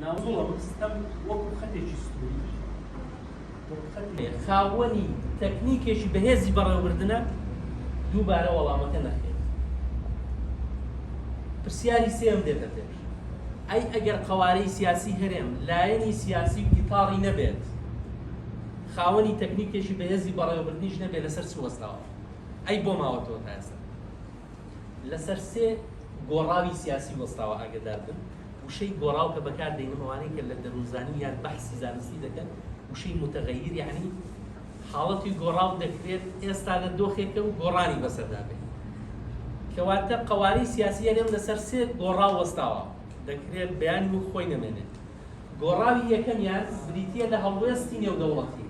ناوزوڵە ستەم وەکو خەتێکی سووری خاوەنی تەکنیکێکی بەهێزی بەڕێوەبردنە دووبارە وەڵامەکە نەخێت. پرسیاری سێم دێتە پێش، ئەی ئەگەر قەوارەی سیاسی هەرێم لایەنی سیاسی و ئیتاڵی نەبێت، خاوەنی تەکنیکێکی بەهێزی بەڕێوەبردنیش نەبێت، لەسەر چ وەستاوە؟ ئەی بۆ ماوەتەوە تا ئێستا لەسەر سێ گۆڕاوی سیاسی وەستاوە ئاگدار بن. وشەی گۆڕاو کە بەکاردێنەوەوانەی کە لە دەروزانی یان بەحسی زانستی دەکەن، وشەی متغەیر یعنی حاڵەتی گۆڕاو دەکرێت ئێستا لە دۆخێکە و گۆڕانی بەسەردا بێت. کەواتە قەوارەی سیاسی هەرێم لەسەر سێ گۆڕاو وەستاوە، دەکرێت بەیانی و خۆی نەمێنێت. گۆڕاوی یەکەمیان بریتیە لە هەڵوێستی نێودەوڵەتی،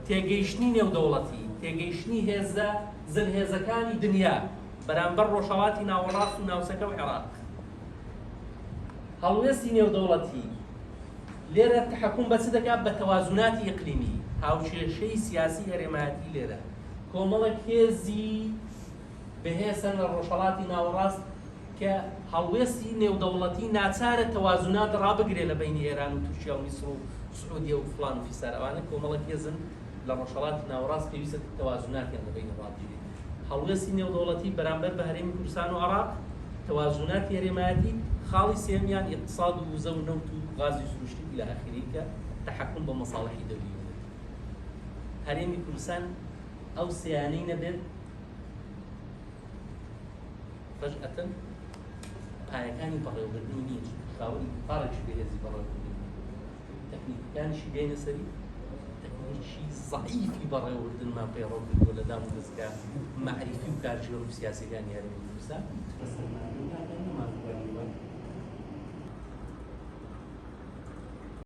تێگەیشتنی نێودەوڵەتی، تێگەیشتنی هێزە زلهێزەکانی دنیا بەرامبەر ڕۆژهەڵاتی ناوەڕاست و ناوچەکە و عێراق. هەڵوێستی نێودەوڵەتی لێرە تەحەکوم بە چ دەکات؟ بە تەوازوناتی ئیقلیمی، هاوچێشەی سیاسی هەرێمایەتی لێرە کۆمەڵێک هێزی بەهێزن لە ڕۆژهەڵاتی ناوەڕاست کە هەڵوێستی نێودەوڵەتی ناچارە تەوازونات ڕابگرێ لە بینی ئێران و تورکیا و میسر و سعودیە و فڵان و فیسار. ئەوانە کۆمەڵێک هێزن لە ڕۆژهەڵاتی ناوەڕاست پێویستە تەوازوناتیان لە بینی ڕابگرێت. هەڵوێستی نێودەوڵەتی بەرامبەر بە هەرێمی کوردستان و عێراق، تەوازوناتی هەرێمایەتی، خاڵی سێمیان اقتصاد و وزە و نەوت و غازی سروشتی إلى آخره کە تەحەکوم بە مەساڵحی دەولی بێت. هەرێمی کوردستان ئەو سێیانەی نەبێت، فەجئەتەن پایەکانی بەڕێوەبردنی نییە، خاوەنی پارێکی بەهێزی بەڕێوەبردنی، تەکنیکەکانیشی بێنە سەری، تەکنیکی زەعیفی بەڕێوەبردنمان پێڕەو کردووە لە دام و دەستگا مەعریفی و کارژێر و سیاسیەکانی هەرێمی کوردستان.